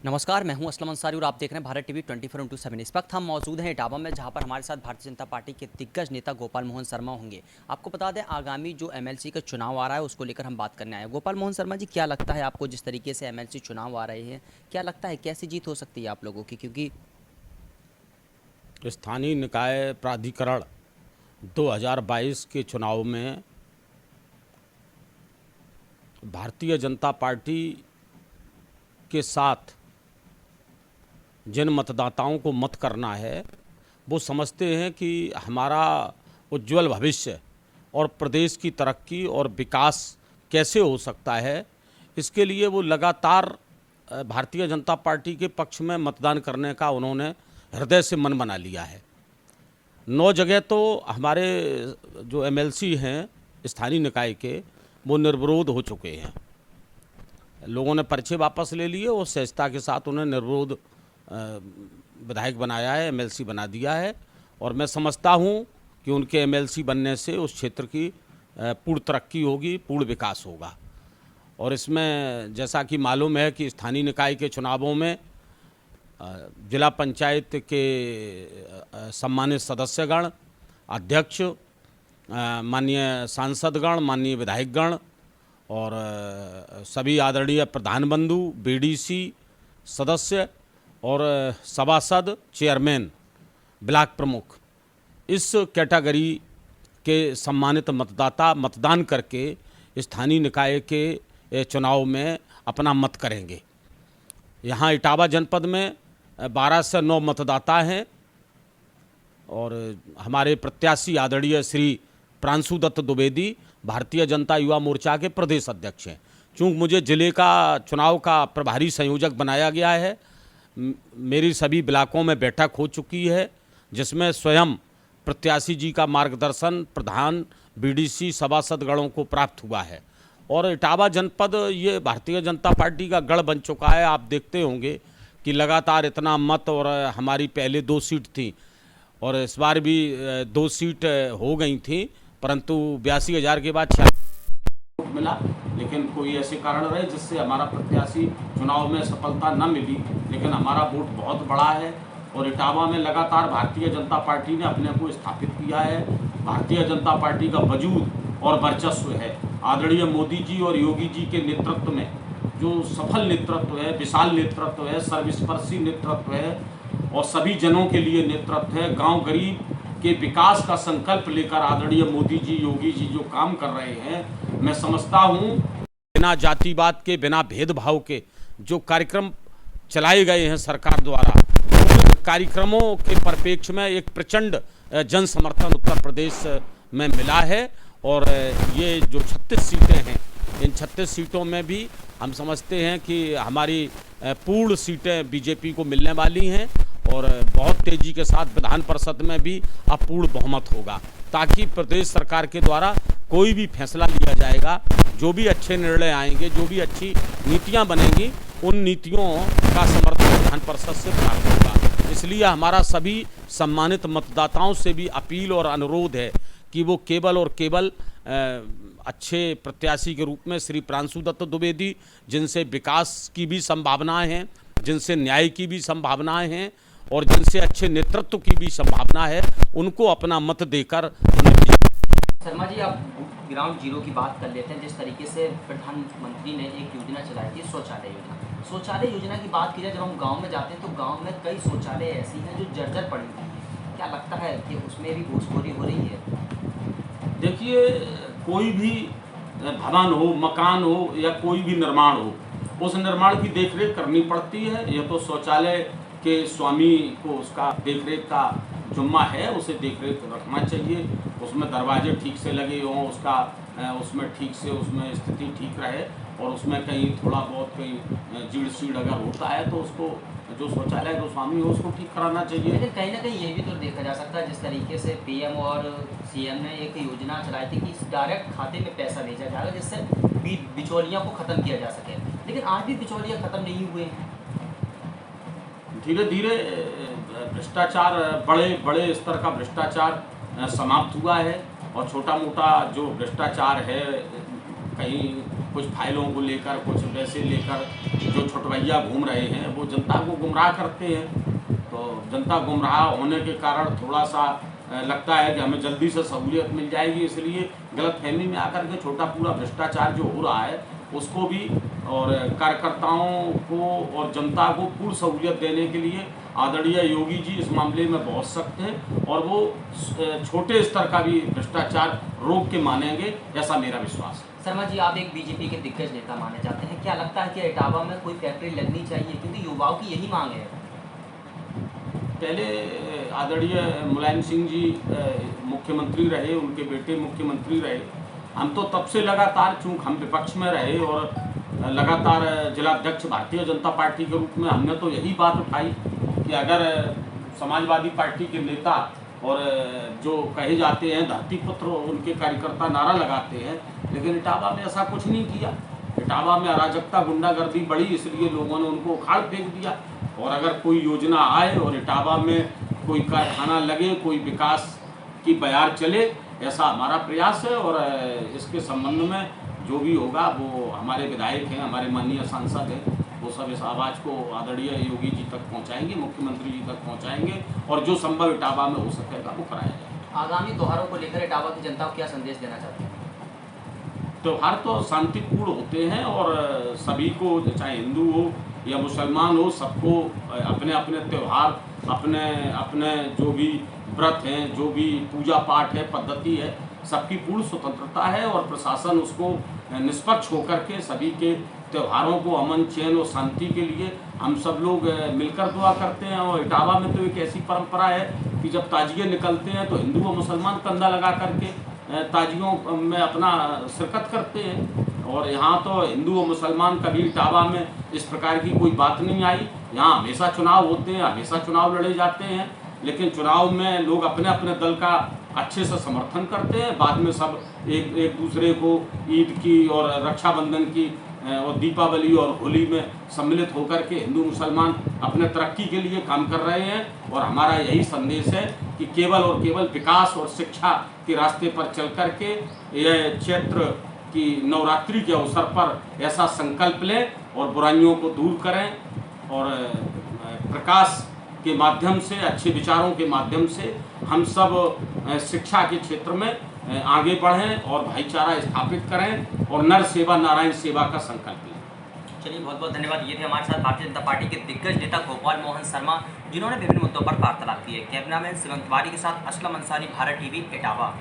नमस्कार, मैं हूं असलम अंसारी और आप देख रहे हैं भारत टीवी 24/7। इस वक्त हम मौजूद हैं इटावा में, जहां पर हमारे साथ भारतीय जनता पार्टी के दिग्गज नेता गोपाल मोहन शर्मा होंगे। आपको बता दें, आगामी जो एमएलसी का चुनाव आ रहा है उसको लेकर हम बात करने आए हैं। गोपाल मोहन शर्मा जी, क्या लगता है आपको, जिस तरीके से एमएलसी चुनाव आ रहे हैं, क्या लगता है कैसी जीत हो सकती है आप लोगों की? क्योंकि स्थानीय निकाय प्राधिकरण 2022 के चुनाव में भारतीय जनता पार्टी के साथ जिन मतदाताओं को मत करना है, वो समझते हैं कि हमारा उज्जवल भविष्य और प्रदेश की तरक्की और विकास कैसे हो सकता है, इसके लिए वो लगातार भारतीय जनता पार्टी के पक्ष में मतदान करने का उन्होंने हृदय से मन बना लिया है। 9 जगह तो हमारे जो एमएलसी हैं स्थानीय निकाय के, वो निर्विरोध हो चुके हैं। लोगों ने पर्चे वापस ले लिए और सहजता के साथ उन्हें निर्विरोध विधायक बनाया है, एमएलसी बना दिया है। और मैं समझता हूं कि उनके एमएलसी बनने से उस क्षेत्र की पूर्ण तरक्की होगी, पूर्ण विकास होगा। और इसमें जैसा कि मालूम है कि स्थानीय निकाय के चुनावों में जिला पंचायत के सम्मानित सदस्यगण, अध्यक्ष, माननीय सांसदगण, माननीय विधायकगण और सभी आदरणीय प्रधान बंधु, बीडीसी सदस्य और सभासद, चेयरमैन, ब्लॉक प्रमुख, इस कैटेगरी के सम्मानित मतदाता मतदान करके स्थानीय निकाय के चुनाव में अपना मत करेंगे। यहाँ इटावा जनपद में 12 से 9 मतदाता हैं और हमारे प्रत्याशी आदरणीय श्री प्रांशु दत्त द्विवेदी भारतीय जनता युवा मोर्चा के प्रदेश अध्यक्ष हैं। चूँकि मुझे जिले का चुनाव का प्रभारी संयोजक बनाया गया है, मेरी सभी ब्लॉकों में बैठक हो चुकी है, जिसमें स्वयं प्रत्याशी जी का मार्गदर्शन प्रधान, बीडीसी, सभासदगणों को प्राप्त हुआ है। और इटावा जनपद ये भारतीय जनता पार्टी का गढ़ बन चुका है। आप देखते होंगे कि लगातार इतना मत, और हमारी पहले 2 सीट थी और इस बार भी 2 सीट हो गई थी, परंतु 82,000 के बाद 6 वोट मिला। लेकिन कोई ऐसे कारण रहे जिससे हमारा प्रत्याशी चुनाव में सफलता न मिली, लेकिन हमारा वोट बहुत बड़ा है और इटावा में लगातार भारतीय जनता पार्टी ने अपने को स्थापित किया है। भारतीय जनता पार्टी का वजूद और वर्चस्व है। आदरणीय मोदी जी और योगी जी के नेतृत्व में जो सफल नेतृत्व है, विशाल नेतृत्व है, सर्वस्पर्शी नेतृत्व है और सभी जनों के लिए नेतृत्व है। गांव गरीब के विकास का संकल्प लेकर आदरणीय मोदी जी, योगी जी जो काम कर रहे हैं, मैं समझता हूं बिना जातिवाद के, बिना भेदभाव के जो कार्यक्रम चलाए गए हैं सरकार द्वारा, उन कार्यक्रमों के परिप्रेक्ष्य में एक प्रचंड जन समर्थन उत्तर प्रदेश में मिला है। और ये जो 36 सीटें हैं, इन 36 सीटों में भी हम समझते हैं कि हमारी पूर्ण सीटें बीजेपी को मिलने वाली हैं और बहुत तेज़ी के साथ विधान परिषद में भी अपूर्ण बहुमत होगा, ताकि प्रदेश सरकार के द्वारा कोई भी फैसला लिया जाएगा, जो भी अच्छे निर्णय आएंगे, जो भी अच्छी नीतियां बनेंगी, उन नीतियों का समर्थन विधान परिषद से प्राप्त होगा। इसलिए हमारा सभी सम्मानित मतदाताओं से भी अपील और अनुरोध है कि वो केवल और केवल अच्छे प्रत्याशी के रूप में श्री प्रांशु दत्त द्विवेदी, जिनसे विकास की भी संभावनाएं हैं, जिनसे न्याय की भी संभावनाएं हैं और जिनसे अच्छे नेतृत्व की भी संभावना है, उनको अपना मत देकर शर्मा जी, आप ग्राउंड जीरो की बात कर लेते हैं। जिस तरीके से प्रधानमंत्री ने एक योजना चलाई थी, शौचालय योजना। शौचालय योजना की बात की जाए, जब हम गांव में जाते हैं तो गांव में कई शौचालय ऐसी हैं जो जर्जर पड़ी हुई हैं। क्या लगता है कि उसमें भी घूसखोरी हो रही है? देखिए, कोई भी भवन हो, मकान हो या कोई भी निर्माण हो, उस निर्माण की देखरेख करनी पड़ती है। यह तो शौचालय के स्वामी को उसका देखरेख का जुम्मा है, उसे देखरेख रखना चाहिए। उसमें दरवाजे ठीक से लगे हों, उसमें ठीक से उसमें स्थिति ठीक रहे और उसमें कहीं थोड़ा बहुत कहीं जीड़ सीड़ अगर होता है तो उसको जो शौचालय का स्वामी हो उसको ठीक कराना चाहिए। लेकिन कहीं ना कहीं ये भी तो देखा जा सकता है, जिस तरीके से पीएम और सीएम ने एक योजना चलाई थी कि डायरेक्ट खाते में पैसा भेजा जाएगा, जिससे बिचौलियों को ख़त्म किया जा सके। लेकिन आज भी बिचौलियाँ ख़त्म नहीं हुए हैं। धीरे धीरे भ्रष्टाचार, बड़े बड़े स्तर का भ्रष्टाचार समाप्त हुआ है और छोटा मोटा जो भ्रष्टाचार है, कहीं कुछ फाइलों को लेकर, कुछ पैसे लेकर जो छुटभैया घूम रहे हैं वो जनता को गुमराह करते हैं। तो जनता गुमराह होने के कारण थोड़ा सा लगता है कि हमें जल्दी से सहूलियत मिल जाएगी, इसलिए गलतफहमी में आकर के छोटा पूरा भ्रष्टाचार जो हो रहा है उसको भी और कार्यकर्ताओं को और जनता को पूर्ण सहूलियत देने के लिए आदरणीय योगी जी इस मामले में पहुंच सकते हैं और वो छोटे स्तर का भी भ्रष्टाचार रोक के मानेंगे, ऐसा मेरा विश्वास है। शर्मा जी, आप एक बीजेपी के दिग्गज नेता माने जाते हैं, क्या लगता है कि इटावा में कोई फैक्ट्री लगनी चाहिए, क्योंकि युवाओं की यही मांग है? पहले आदरणीय मुलायम सिंह जी मुख्यमंत्री रहे, उनके बेटे मुख्यमंत्री रहे। हम तो तब से लगातार, चूँकि हम विपक्ष में रहे और लगातार जिलाध्यक्ष भारतीय जनता पार्टी के रूप में हमने तो यही बात उठाई कि अगर समाजवादी पार्टी के नेता और जो कहे जाते हैं धरती पुत्र, उनके कार्यकर्ता नारा लगाते हैं, लेकिन इटावा में ऐसा कुछ नहीं किया। इटावा में अराजकता, गुंडागर्दी बढ़ी, इसलिए लोगों ने उनको उखाड़ फेंक दिया। और अगर कोई योजना आए और इटावा में कोई कारखाना लगे, कोई विकास की बयार चले, ऐसा हमारा प्रयास है। और इसके संबंध में जो भी होगा वो हमारे विधायक हैं, हमारे माननीय सांसद हैं, वो सब इस आवाज़ को आदरणीय योगी जी तक पहुंचाएंगे, मुख्यमंत्री जी तक पहुंचाएंगे और जो संभव इटावा में हो सकेगा वो कराया जाएगा। आगामी त्योहारों को लेकर इटावा की जनता को क्या संदेश देना चाहते हैं? त्यौहार तो शांतिपूर्ण होते हैं और सभी को, चाहे हिंदू हो या मुसलमान हो, सबको अपने अपने त्यौहार, अपने अपने जो भी व्रत हैं, जो भी पूजा पाठ है, पद्धति है, सबकी पूर्ण स्वतंत्रता है और प्रशासन उसको निष्पक्ष होकर के सभी के त्योहारों को अमन, चैन और शांति के लिए हम सब लोग मिलकर दुआ करते हैं। और इटावा में तो एक ऐसी परंपरा है कि जब ताजिए निकलते हैं तो हिंदू और मुसलमान कंधा लगा करके ताजियों में अपना शिरकत करते हैं। और यहाँ तो हिंदू और मुसलमान कभी इटावा में इस प्रकार की कोई बात नहीं आई। यहाँ हमेशा चुनाव होते हैं, हमेशा चुनाव लड़े जाते हैं, लेकिन चुनाव में लोग अपने अपने दल का अच्छे से समर्थन करते हैं। बाद में सब एक दूसरे को ईद की और रक्षाबंधन की और दीपावली और होली में सम्मिलित होकर के हिंदू मुसलमान अपने तरक्की के लिए काम कर रहे हैं। और हमारा यही संदेश है कि केवल और केवल विकास और शिक्षा के रास्ते पर चल कर के यह क्षेत्र की नवरात्रि के अवसर पर ऐसा संकल्प लें और बुराइयों को दूर करें और प्रकाश के माध्यम से, अच्छे विचारों के माध्यम से हम सब शिक्षा के क्षेत्र में आगे बढ़ें और भाईचारा स्थापित करें और नर सेवा नारायण सेवा का संकल्प लें। चलिए, बहुत बहुत धन्यवाद। ये थे हमारे साथ भारतीय जनता पार्टी के दिग्गज नेता गोपाल मोहन शर्मा, जिन्होंने विभिन्न मुद्दों पर वार्तालाप की है। कैमरामैन सिमंत तिवारी के साथ असलम अंसारी, भारत टीवी, इटावा।